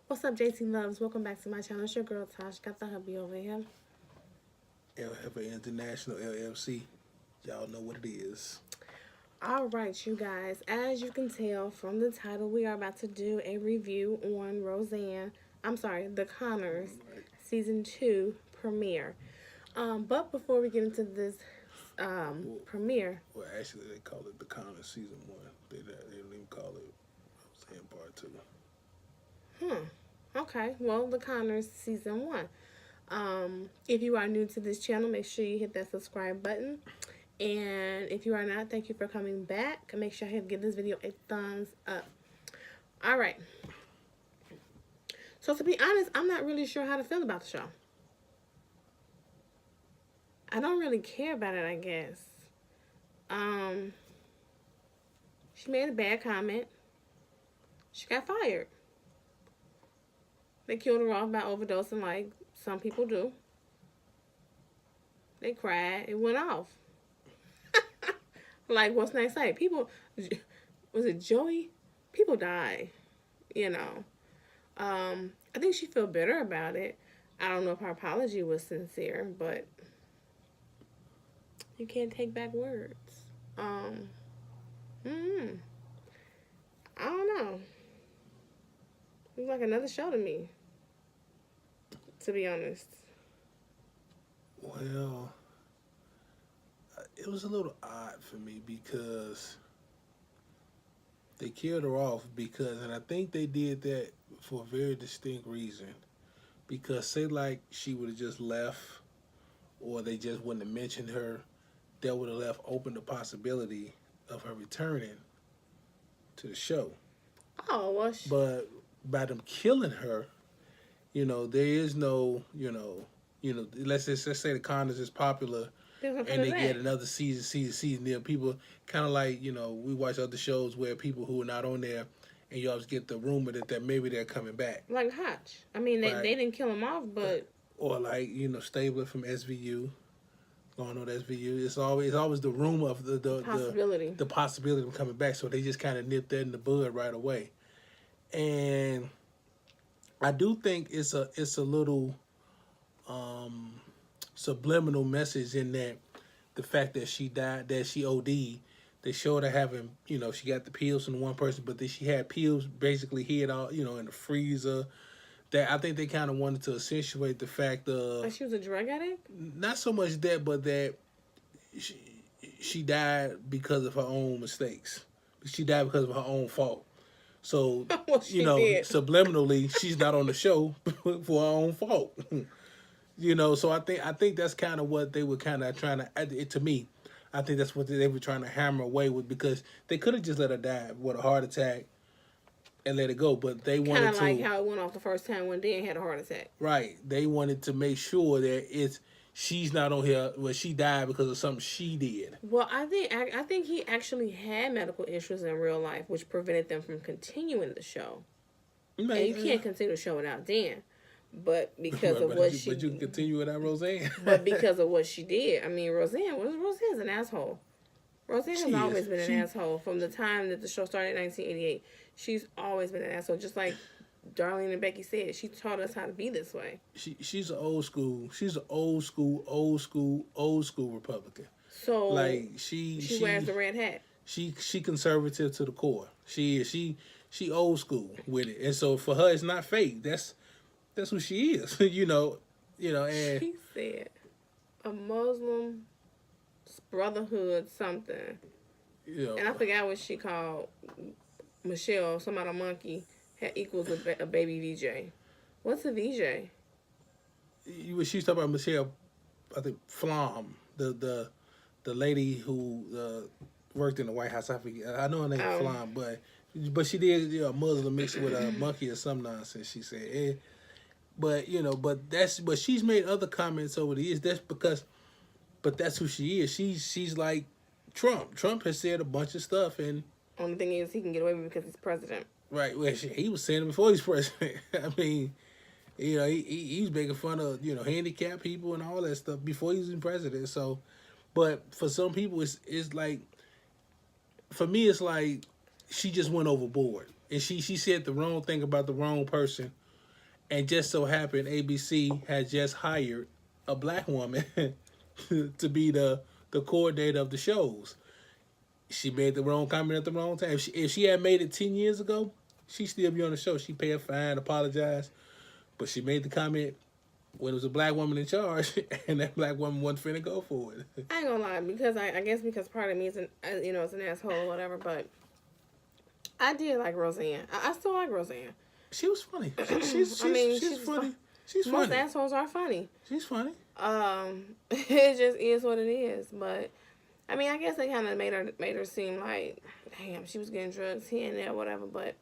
What's up, JT Loves? Welcome back to my channel. It's your girl Tosh. Got the hubby over here. LFA International LLC. Y'all know what it is. All right, you guys. As you can tell from the title, we are about to do a review on Roseanne. I'm sorry, The Connors season 2 premiere. But before we get into this premiere, Well, actually, they call it The Connor Season 1. They don't even call it Roseanne Part 2. okay. Well, The Connors season 1. If you are new to this channel, make sure you hit that subscribe button. And if you are not, thank you for coming back. Make sure you give this video a thumbs up. All right. So to be honest, I'm not really sure how to feel about the show. I don't really care about it, I guess. She made a bad comment. She got fired. They killed her off by overdosing like some people do. They cried. It went off. Like, what's next? Like, people, was it Joey? People die, you know. I think she felt better about it. I don't know if her apology was sincere, but you can't take back words. I don't know. It's like another show to me, to be honest. Well, it was a little odd for me because they killed her off and I think they did that for a very distinct reason. Because say like she would have just left or they just wouldn't have mentioned her, that would have left open the possibility of her returning to the show. Oh, well, But by them killing her, there is no, let's say the Connors is popular and they get another season. There, people kind of like, we watch other shows where people who are not on there, and you always get the rumor that maybe they're coming back. Like Hotch. I mean, they didn't kill him off, but or like Stabler from SVU. Going on SVU, it's always the rumor of the possibility of coming back. So they just kind of nipped that in the bud right away. And I do think it's a little subliminal message in that the fact that she died, that she OD'd, they showed her having, she got the pills from one person, but then she had pills basically hid all, in the freezer. That I think they kind of wanted to accentuate the fact of... Like she was a drug addict? Not so much that, but that she died because of her own mistakes. She died because of her own fault. So, well, subliminally, she's not on the show for her own fault. So I think that's kind of what they were kind of trying to me, I think that's what they were trying to hammer away with, because they could have just let her die with a heart attack and let it go, but they wanted to... Kind of like how it went off the first time when Dan had a heart attack. Right. They wanted to make sure that she's not on here, well, she died because of something she did. Well, I think he actually had medical issues in real life, which prevented them from continuing the show. And you can't continue the show without Dan. But because of what she... But you can continue without Roseanne. But because of what she did. I mean, Roseanne's an asshole. Roseanne has always been an asshole from the time that the show started in 1988. She's always been an asshole. Just like Darlene and Becky said, she taught us how to be this way. She's an old school Republican. So like she wears the red hat. She conservative to the core. She old school with it. And so for her it's not fake. That's who she is. And she said a Muslim Brotherhood something. And I forgot what she called Michelle, some other monkey, equals a baby VJ. What's a VJ? She's talking about Michelle, I think, Flom, the lady who worked in the White House. I know her name is Flom, but she did a Muslim mixed with a monkey or some nonsense, she said. But she's made other comments over the years. But that's who she is. She's like Trump. Trump has said a bunch of stuff, and only thing is he can get away with it because he's president. Right. Well, he was saying it before he's president. I mean, he's making fun of handicapped people and all that stuff before he was in president. So, but for some people, it's like, for me, it's like she just went overboard, and she said the wrong thing about the wrong person And just so happened, ABC had just hired a black woman to be the coordinator of the shows. She made the wrong comment at the wrong time. If she had made it 10 years ago, she'd still be on the show. She'd pay a fine, apologize. But she made the comment when it was a black woman in charge, and that black woman wasn't finna go for it. I ain't gonna lie, because I guess because part of me is is an asshole or whatever, but I did like Roseanne. I still like Roseanne. She was funny. She's funny. She's funny. Most assholes are funny. She's funny. It just is what it is. But I mean, I guess they kind of made her seem like, damn, she was getting drugs here and there, whatever. But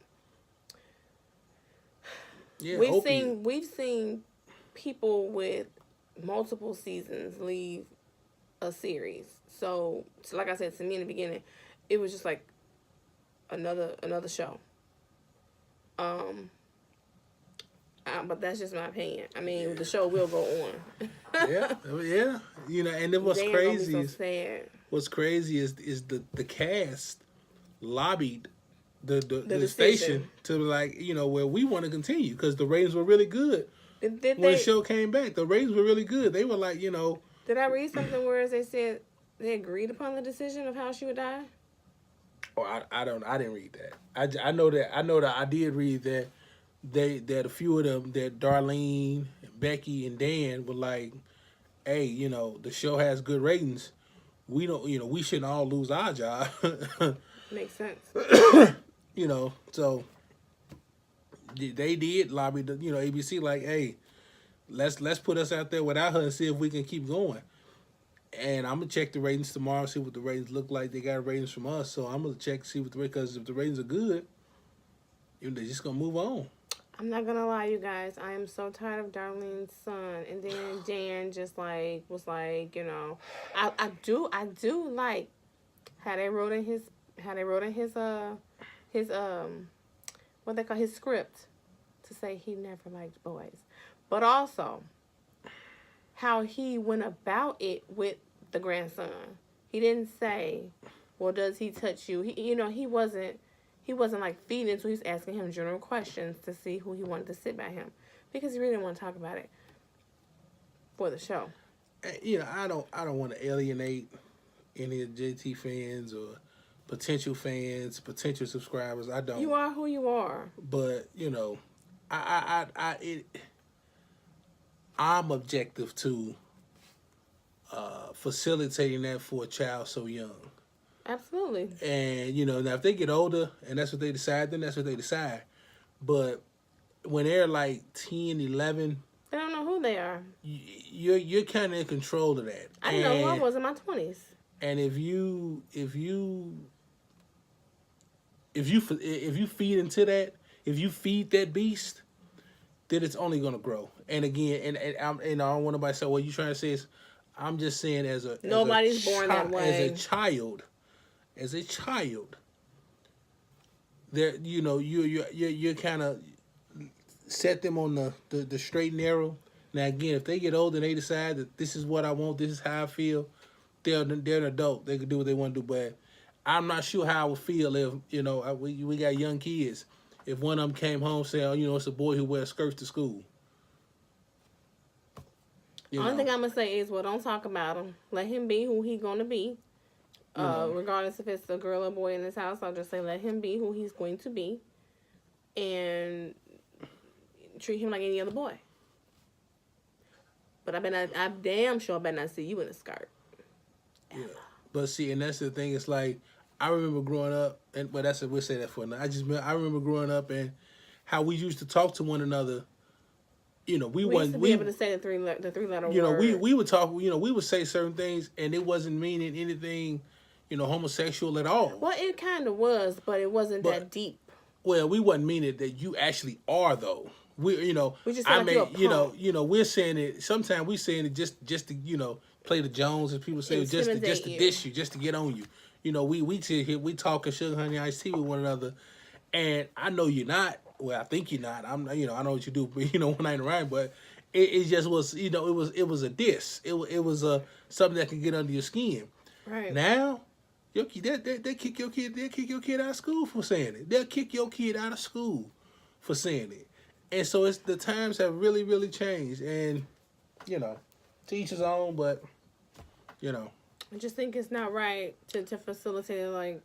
yeah, we've seen people with multiple seasons leave a series. So like I said to me in the beginning, it was just like another show. But that's just my opinion. I mean, the show will go on. yeah. You know, and then what's crazy is sad. What's crazy is the cast lobbied the station to like, you know, where we want to continue because the ratings were really good. When the show came back, the ratings were really good. They were like, you know. Did I read something where they said they agreed upon the decision of how she would die? Oh, I didn't read that. I know that I did read that that a few of them, that Darlene, Becky, and Dan were like, hey, you know, the show has good ratings. We don't, you know, we shouldn't all lose our job. Makes sense. You know, so they did lobby the, you know, ABC like, hey, let's put us out there without her and see if we can keep going. And I'm gonna check the ratings tomorrow, see what the ratings look like. They got ratings from us, so I'm gonna check see what because if the ratings are good, they're just gonna move on. I'm not gonna lie, you guys. I am so tired of Darlene's son, and then Dan just like was like, you know, I do like how they wrote in his what they call his script to say he never liked boys, but also how he went about it with the grandson. He didn't say, well, does he touch you? He wasn't like feeding, so he's asking him general questions to see who he wanted to sit by him because he really didn't want to talk about it for the show. You know, I don't want to alienate any of the JT fans or potential fans, potential subscribers. I don't. You are who you are. But you know, I'm objective to facilitating that for a child so young. Absolutely. And, you know, now if they get older and that's what they decide, then that's what they decide. But when they're like 10, 11... They don't know who they are. You're kind of in control of that. I didn't know who I was in my 20s. And if you feed into that, if you feed that beast, then it's only going to grow. And again, and I don't want nobody to say, well, you trying to say is, I'm just saying nobody's born that way. As a child, there, you know, you're kind of set them on the straight and narrow. Now again, if they get older and they decide that this is what I want, this is how I feel, they're an adult. They can do what they want to do. But I'm not sure how I would feel if, you know, we got young kids. If one of them came home saying, oh, you know, it's a boy who wears skirts to school. Only thing I'm going to say is, well, don't talk about him. Let him be who he's going to be. Regardless if it's a girl or boy in this house, I'll just say let him be who he's going to be. And treat him like any other boy. But I'm damn sure I better not see you in a skirt. Yeah. But see, and that's the thing. It's like, I remember growing up, but that's we'll say that for now. I remember growing up and how we used to talk to one another. You know, we used to be able to say the three letter word. You know, we would talk. You know, we would say certain things, and it wasn't meaning anything, you know, homosexual at all. Well, it kind of was, but it wasn't that deep. Well, we wasn't meaning that you actually are though. We, you know, we just we're saying it. Sometimes we saying it just to, you know, play the Jones, as people say, just to dish you, just to get on you. You know, we talking sugar honey iced tea with one another, and I know you're not. Well, I think you're not. I'm, you know, I know what you do, but, you know, when I ain't around. But it just was, you know, it was a diss. It was something that can get under your skin. Right now, they kick your kid. They'll kick your kid out of school for saying it. They'll kick your kid out of school for saying it. And so it's the times have really, really changed. And, you know, to each his own, but, you know. I just think it's not right to facilitate it like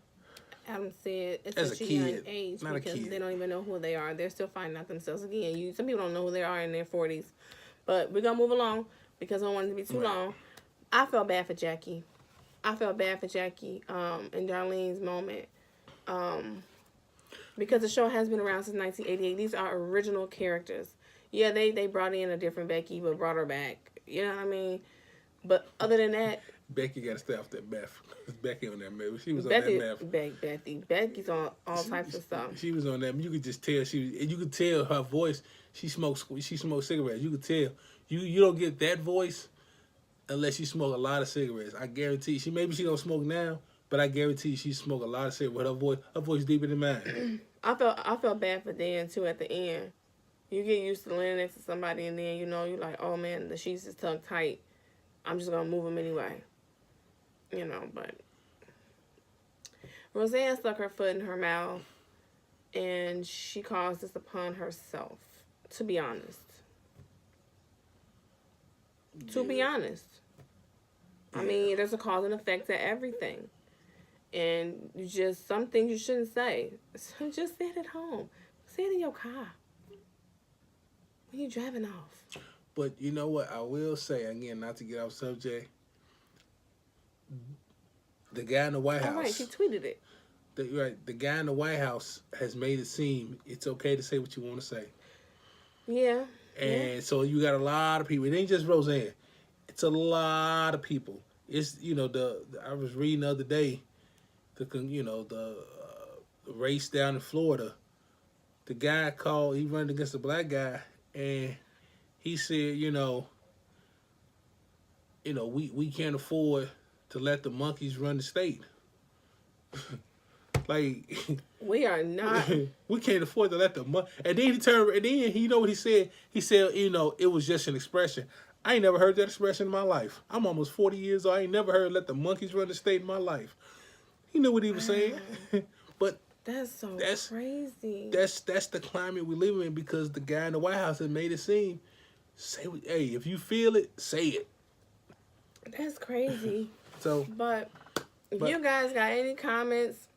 Adam said. It's As such a a young kid, age not a because kid. they don't even know who they are. They're still finding out themselves. Again, some people don't know who they are in their 40s. But we're going to move along because I don't want it to be too long. I felt bad for Jackie. And Darlene's moment. Because the show has been around since 1988. These are original characters. Yeah, they brought in a different Becky, but brought her back. You know what I mean? But other than that, Becky got to stay off that meth. Becky on that meth. She was on that meth. Becky's on all types of stuff. She was on that. You could just tell you could tell her voice. She smoked cigarettes. You could tell. You don't get that voice unless you smoke a lot of cigarettes. I guarantee. She don't smoke now, but I guarantee she smoked a lot of cigarettes. Her voice deeper than mine. I felt bad for Dan too at the end. You get used to laying next to somebody, and then you're like, oh man, the sheets is tucked tight. I'm just gonna move them anyway. But Roseanne stuck her foot in her mouth, and she caused this upon herself. To be honest. I mean, there's a cause and effect to everything. And some things you shouldn't say. So just say it at home. Say it in your car. When you're driving off. But you know what? I will say, again, not to get off subject, the guy in the White House. All right, she tweeted it. The guy in the White House has made it seem it's okay to say what you want to say. Yeah. And so you got a lot of people. It ain't just Roseanne. It's a lot of people. It's I was reading the other day, the race down in Florida. The guy he ran against a black guy, and he said, we can't afford to let the monkeys run the state. Like, we are not. We can't afford to let the money. And then he turned. And then you know what he said? He said, it was just an expression. I ain't never heard that expression in my life. I'm almost 40 years old. I ain't never heard let the monkeys run the state in my life. He knew what he was saying. But that's crazy. That's the climate we live in because the guy in the White House has made it seem. Hey, if you feel it, say it. That's crazy. But if you guys got any comments,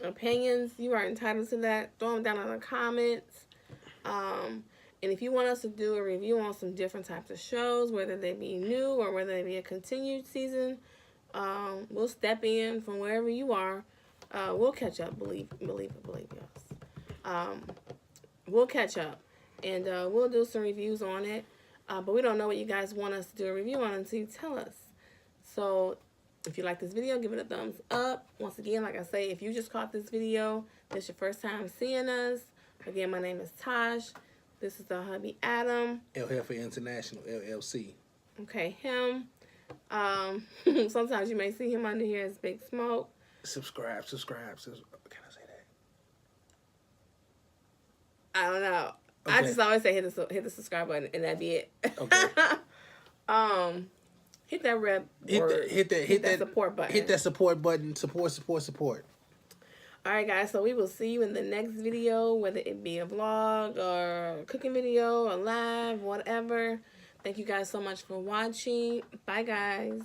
opinions, you are entitled to that. Throw them down in the comments. And if you want us to do a review on some different types of shows, whether they be new or whether they be a continued season, we'll step in from wherever you are. We'll catch up. Believe us. We'll catch up, and we'll do some reviews on it. But we don't know what you guys want us to do a review on until you tell us. So if you like this video, give it a thumbs up. Once again, like I say, if you just caught this video, this is your first time seeing us. Again, my name is Tosh. This is the hubby Adam. El Jefe International, LLC. Okay, him. Sometimes you may see him under here as Big Smoke. Subscribe. Can I say that? I don't know. Okay. I just always say hit the subscribe button and that'd be it. Okay. Hit that red hit that support button. Hit that support button. Support. All right, guys. So we will see you in the next video, whether it be a vlog or a cooking video, a live, whatever. Thank you guys so much for watching. Bye, guys.